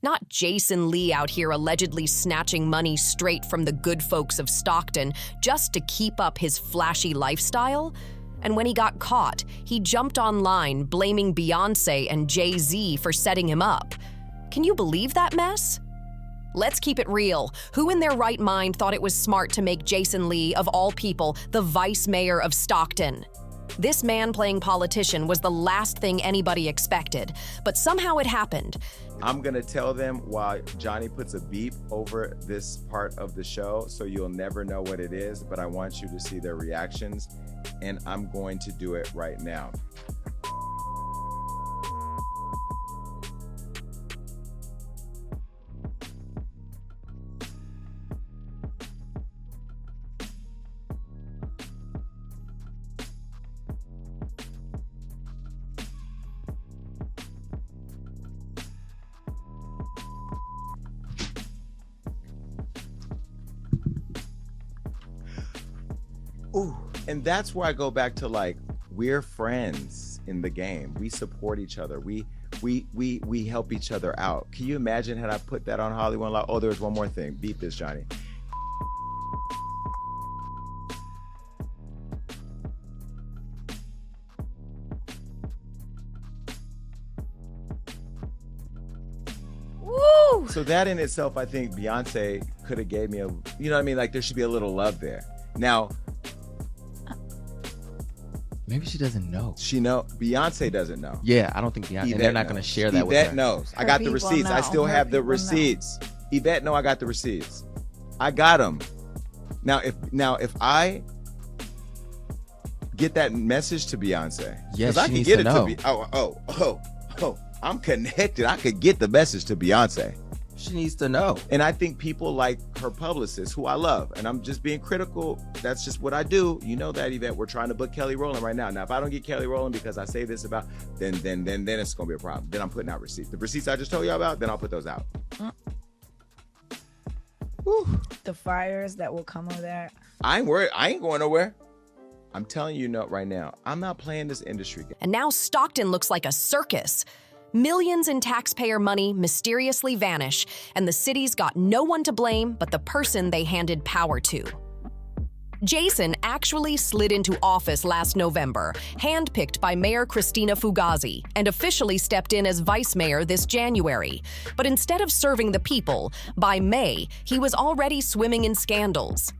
Not Jason Lee out here allegedly snatching money straight from the good folks of Stockton just to keep up his flashy lifestyle. And when he got caught, he jumped online blaming Beyoncé and Jay-Z for setting him up. Can you believe that mess? Let's keep it real. Who in their right mind thought it was smart to make Jason Lee, of all people, the vice mayor of Stockton? This man playing politician was the last thing anybody expected, but somehow it happened. I'm gonna tell them while Johnny puts a beep over this part of the show, so you'll never know what it is, but I want you to see their reactions, and I'm going to do it right now. Ooh, and that's where I go back to, like, we're friends in the game. We support each other. We help each other out. Can you imagine had I put that on Hollywood Law? Oh, there's one more thing. Beat this, Johnny. Woo! So that in itself, I think Beyonce could have gave me a, you know what I mean? Like, there should be a little love there. Now, maybe she doesn't know. Beyonce doesn't know. Yeah, I don't think Beyonce, and they're not going to share that with her. Yvette knows. I got the receipts. I still have the receipts. Yvette know I got the receipts. I got them. Now if I get that message to Beyonce, yes, I can get it to I'm connected. I could get the message to Beyonce. She needs to know. And I think people like her publicist, who I love, and I'm just being critical. That's just what I do. You know that, Yvette. We're trying to book Kelly Rowland right now. Now, if I don't get Kelly Rowland because I say this about, then it's gonna be a problem. Then I'm putting out receipts. The receipts I just told you about, then I'll put those out. The fires that will come over there. I ain't worried. I ain't going nowhere. I'm telling you right now, I'm not playing this industry game. And now Stockton looks like a circus. Millions in taxpayer money mysteriously vanish, and the city's got no one to blame but the person they handed power to. Jason actually slid into office last November, handpicked by Mayor Christina Fugazi, and officially stepped in as vice mayor this January. But instead of serving the people, by May, he was already swimming in scandals.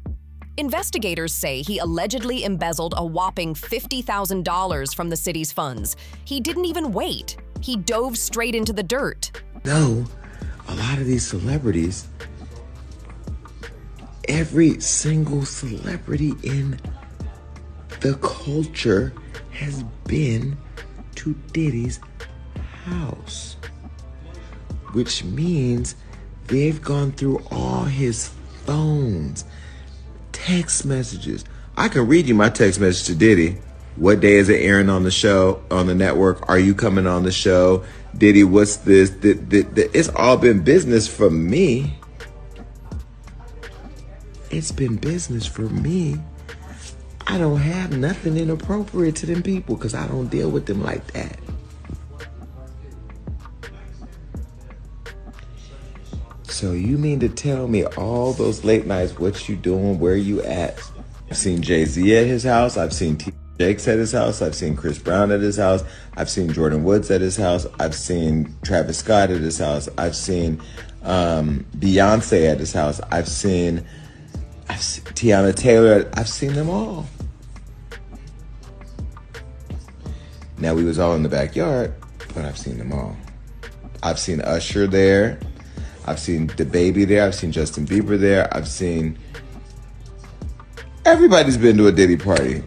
Investigators say he allegedly embezzled a whopping $50,000 from the city's funds. He didn't even wait. He dove straight into the dirt. No, a lot of these celebrities, every single celebrity in the culture has been to Diddy's house, which means they've gone through all his phones, text messages. I can read you my text message to Diddy. What day is it airing on the show, on the network? Are you coming on the show? Diddy, what's this? It's all been business for me. It's been business for me. I don't have nothing inappropriate to them people because I don't deal with them like that. So you mean to tell me all those late nights, what you doing, where you at? I've seen Jay-Z at his house. I've seen Jake's at his house. I've seen Chris Brown at his house. I've seen Jordan Woods at his house. I've seen Travis Scott at his house. I've seen Beyonce at his house. I've seen Tiana Taylor. I've seen them all. Now, we was all in the backyard, but I've seen them all. I've seen Usher there. I've seen DaBaby there. I've seen Justin Bieber there. I've seen... Everybody's been to a Diddy party.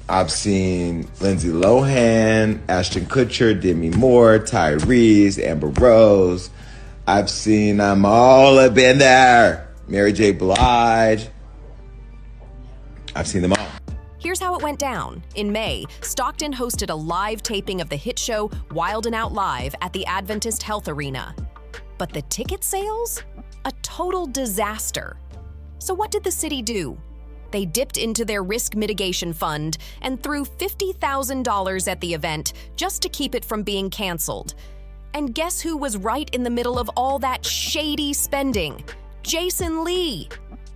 I've seen Lindsay Lohan, Ashton Kutcher, Demi Moore, Tyrese, Amber Rose. I've seen them all have been there. Mary J. Blige. I've seen them all. Here's how it went down. In May, Stockton hosted a live taping of the hit show Wild 'N Out Live at the Adventist Health Arena. But the ticket sales? A total disaster. So what did the city do? They dipped into their risk mitigation fund and threw $50,000 at the event just to keep it from being canceled. And guess who was right in the middle of all that shady spending? Jason Lee.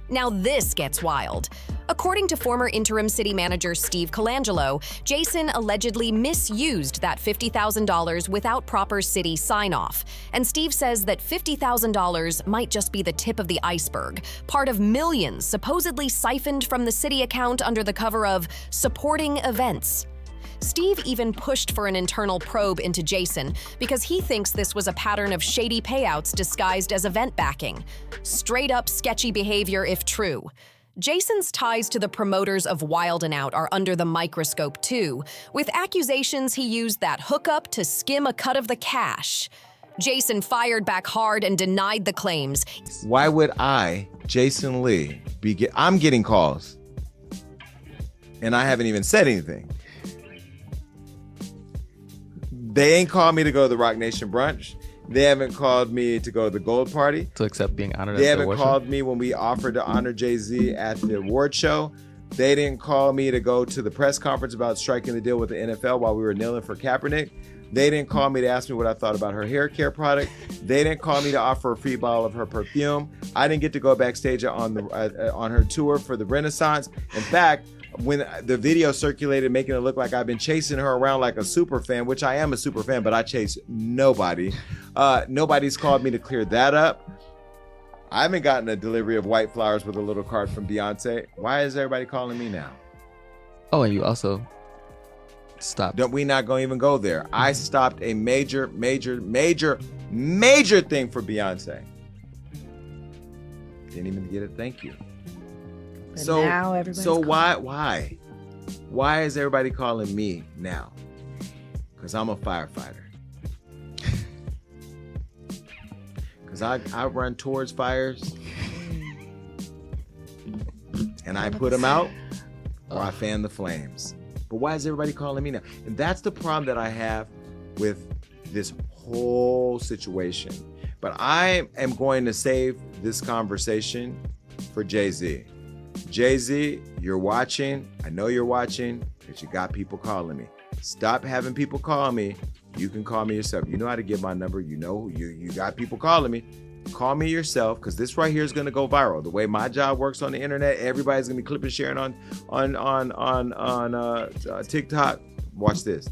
Now this gets wild. According to former interim city manager Steve Colangelo, Jason allegedly misused that $50,000 without proper city sign-off. And Steve says that $50,000 might just be the tip of the iceberg, part of millions supposedly siphoned from the city account under the cover of supporting events. Steve even pushed for an internal probe into Jason because he thinks this was a pattern of shady payouts disguised as event backing. Straight up sketchy behavior if true. Jason's ties to the promoters of Wild 'N Out are under the microscope too, with accusations he used that hookup to skim a cut of the cash. Jason fired back hard and denied the claims. Why would I, Jason Lee, I'm getting calls, and I haven't even said anything. They ain't called me to go to the Rock Nation brunch. They haven't called me to go to the Gold Party. To accept being honored. They at the haven't called me when we offered to honor Jay-Z at the award show. They didn't call me to go to the press conference about striking the deal with the NFL while we were kneeling for Kaepernick. They didn't call me to ask me what I thought about her hair care product. They didn't call me to offer a free bottle of her perfume. I didn't get to go backstage on her tour for the Renaissance. In fact, when the video circulated making it look like I've been chasing her around like a super fan, which I am a super fan, but I chase nobody. Nobody's called me to clear that up. I haven't gotten a delivery of white flowers with a little card from Beyoncé. Why is everybody calling me now? Oh, and you also stopped. Don't we not gonna even go there? I stopped a major thing for Beyoncé. Didn't even get a thank you. But now everybody's why is everybody calling me now? Because I'm a firefighter. Because I run towards fires and I put them out or I fan the flames. But why is everybody calling me now? And that's the problem that I have with this whole situation. But I am going to save this conversation for Jay-Z. Jay-Z, you're watching. I know you're watching because you got people calling me. Stop having people call me. You can call me yourself. You know how to get my number. You know you got people calling me. Call me yourself because this right here is going to go viral. The way my job works on the internet, everybody's going to be clipping, sharing on TikTok. Watch this.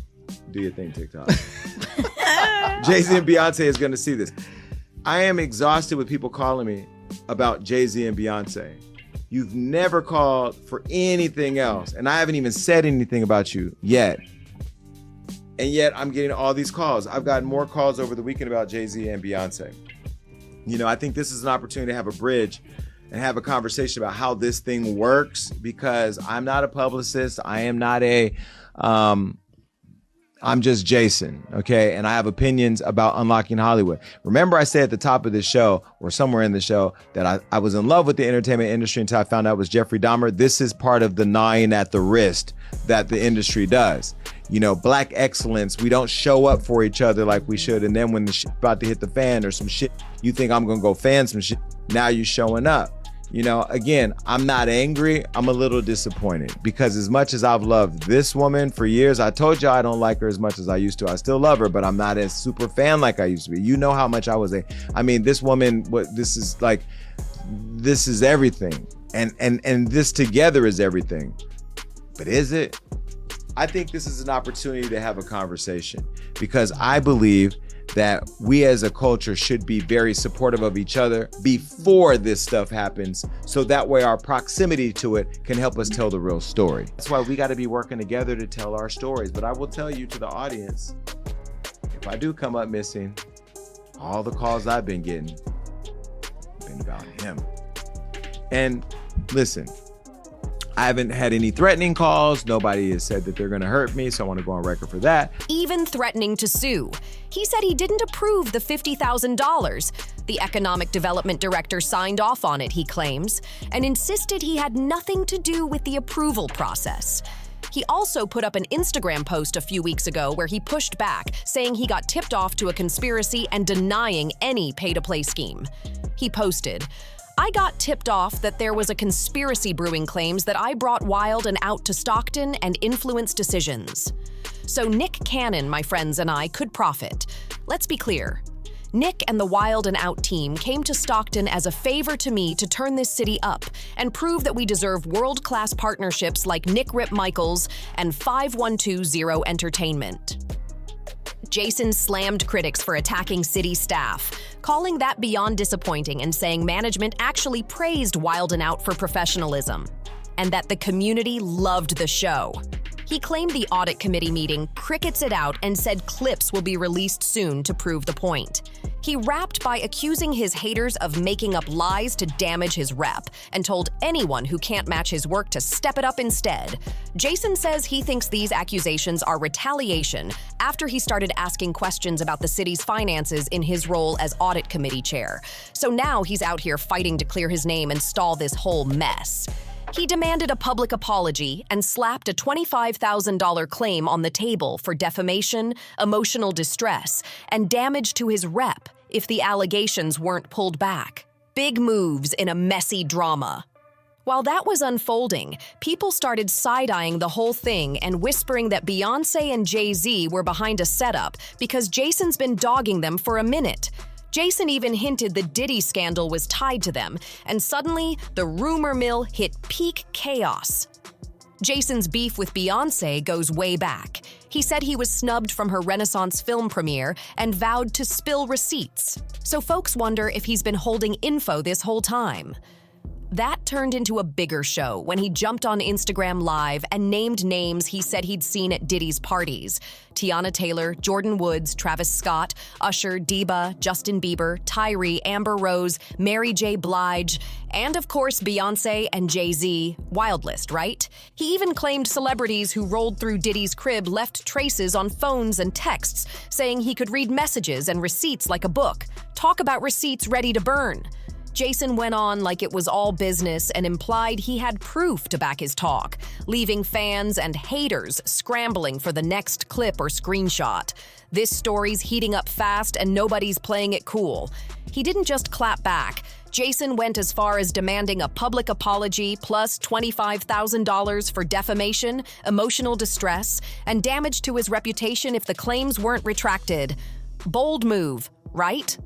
Do your thing, TikTok. Jay-Z and Beyonce is going to see this. I am exhausted with people calling me about Jay-Z and Beyonce. You've never called for anything else. And I haven't even said anything about you yet. And yet I'm getting all these calls. I've gotten more calls over the weekend about Jay-Z and Beyonce. You know, I think this is an opportunity to have a bridge and have a conversation about how this thing works because I'm not a publicist. I am not I'm just Jason, okay? And I have opinions about unlocking Hollywood. Remember I said at the top of this show or somewhere in the show that I was in love with the entertainment industry until I found out it was Jeffrey Dahmer. This is part of the gnawing at the wrist that the industry does. You know, black excellence, we don't show up for each other like we should. And then when the shit's about to hit the fan or some shit, you think I'm gonna go fan some shit. Now you showing up. You know, again, I'm not angry. I'm a little disappointed because as much as I've loved this woman for years, I told you I don't like her as much as I used to. I still love her, but I'm not a super fan like I used to be. You know how much I was this woman, this is everything. And this together is everything. But is it? I think this is an opportunity to have a conversation because I believe that we as a culture should be very supportive of each other before this stuff happens, so that way our proximity to it can help us tell the real story. That's why we got to be working together to tell our stories. But I will tell you to the audience, if I do come up missing, all the calls I've been getting have been about him. And listen, I haven't had any threatening calls. Nobody has said that they're going to hurt me, so I want to go on record for that. Even threatening to sue. He said he didn't approve the $50,000. The economic development director signed off on it, he claims, and insisted he had nothing to do with the approval process. He also put up an Instagram post a few weeks ago where he pushed back, saying he got tipped off to a conspiracy and denying any pay-to-play scheme. He posted, "I got tipped off that there was a conspiracy brewing, claims that I brought Wild 'N Out to Stockton and influenced decisions." So Nick Cannon, my friends, and I could profit. Let's be clear. Nick and the Wild and Out team came to Stockton as a favor to me to turn this city up and prove that we deserve world-class partnerships like Nick Rip Michaels and 5120 Entertainment. Jason slammed critics for attacking city staff, calling that beyond disappointing and saying management actually praised Wild and Out for professionalism, and that the community loved the show. He claimed the audit committee meeting crickets it out and said clips will be released soon to prove the point. He wrapped by accusing his haters of making up lies to damage his rep and told anyone who can't match his work to step it up instead. Jason says he thinks these accusations are retaliation after he started asking questions about the city's finances in his role as audit committee chair. So now he's out here fighting to clear his name and stall this whole mess. He demanded a public apology and slapped a $25,000 claim on the table for defamation, emotional distress, and damage to his rep if the allegations weren't pulled back. Big moves in a messy drama. While that was unfolding, people started side-eyeing the whole thing and whispering that Beyoncé and Jay-Z were behind a setup because Jason's been dogging them for a minute. Jason even hinted the Diddy scandal was tied to them, and suddenly, the rumor mill hit peak chaos. Jason's beef with Beyoncé goes way back. He said he was snubbed from her Renaissance film premiere and vowed to spill receipts. So folks wonder if he's been holding info this whole time. That turned into a bigger show when he jumped on Instagram Live and named names he said he'd seen at Diddy's parties. Tiana Taylor, Jordan Woods, Travis Scott, Usher, Deba, Justin Bieber, Tyree, Amber Rose, Mary J. Blige, and of course Beyoncé and Jay-Z. Wild list, right? He even claimed celebrities who rolled through Diddy's crib left traces on phones and texts, saying he could read messages and receipts like a book. Talk about receipts ready to burn. Jason went on like it was all business and implied he had proof to back his talk, leaving fans and haters scrambling for the next clip or screenshot. This story's heating up fast and nobody's playing it cool. He didn't just clap back. Jason went as far as demanding a public apology plus $25,000 for defamation, emotional distress, and damage to his reputation if the claims weren't retracted. Bold move, right?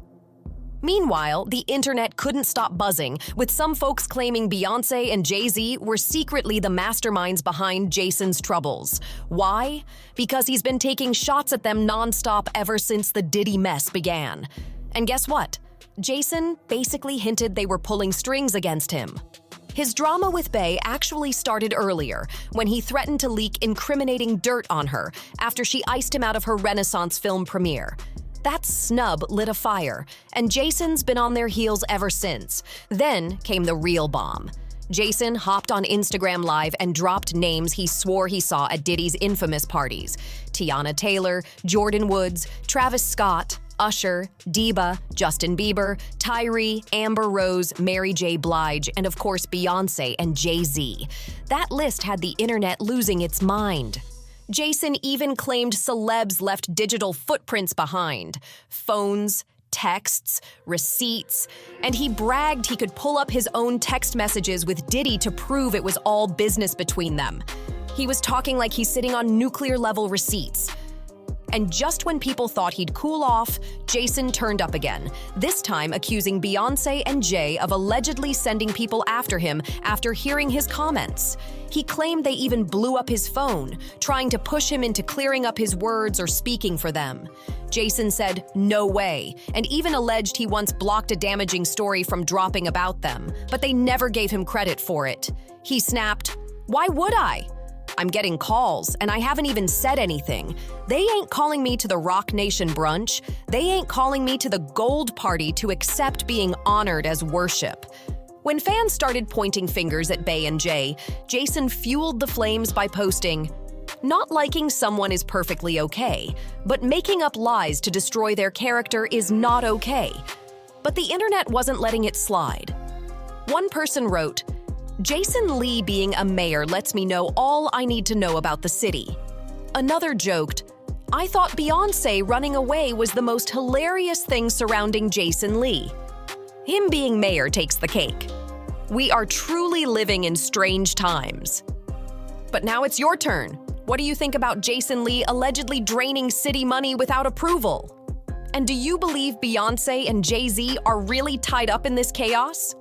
Meanwhile, the internet couldn't stop buzzing, with some folks claiming Beyoncé and Jay-Z were secretly the masterminds behind Jason's troubles. Why? Because he's been taking shots at them nonstop ever since the Diddy mess began. And guess what? Jason basically hinted they were pulling strings against him. His drama with Bey actually started earlier, when he threatened to leak incriminating dirt on her after she iced him out of her Renaissance film premiere. That snub lit a fire, and Jason's been on their heels ever since. Then came the real bomb. Jason hopped on Instagram Live and dropped names he swore he saw at Diddy's infamous parties. Tiana Taylor, Jordan Woods, Travis Scott, Usher, Deba, Justin Bieber, Tyree, Amber Rose, Mary J. Blige, and of course Beyoncé and Jay-Z. That list had the internet losing its mind. Jason even claimed celebs left digital footprints behind, phones, texts, receipts, and he bragged he could pull up his own text messages with Diddy to prove it was all business between them. He was talking like he's sitting on nuclear-level receipts. And just when people thought he'd cool off, Jason turned up again, this time accusing Beyoncé and Jay of allegedly sending people after him after hearing his comments. He claimed they even blew up his phone, trying to push him into clearing up his words or speaking for them. Jason said, "No way," and even alleged he once blocked a damaging story from dropping about them, but they never gave him credit for it. He snapped, "Why would I? I'm getting calls, and I haven't even said anything. They ain't calling me to the Rock Nation brunch. They ain't calling me to the gold party to accept being honored as worship." When fans started pointing fingers at Bey and Jay, Jason fueled the flames by posting, "Not liking someone is perfectly okay, but making up lies to destroy their character is not okay." But the internet wasn't letting it slide. One person wrote, "Jason Lee being a mayor lets me know all I need to know about the city." Another joked, "I thought Beyoncé running away was the most hilarious thing surrounding Jason Lee. Him being mayor takes the cake." We are truly living in strange times. But now it's your turn. What do you think about Jason Lee allegedly draining city money without approval? And do you believe Beyoncé and Jay-Z are really tied up in this chaos?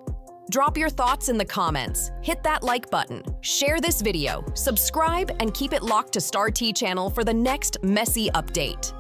Drop your thoughts in the comments, hit that like button, share this video, subscribe, and keep it locked to Star T channel for the next messy update.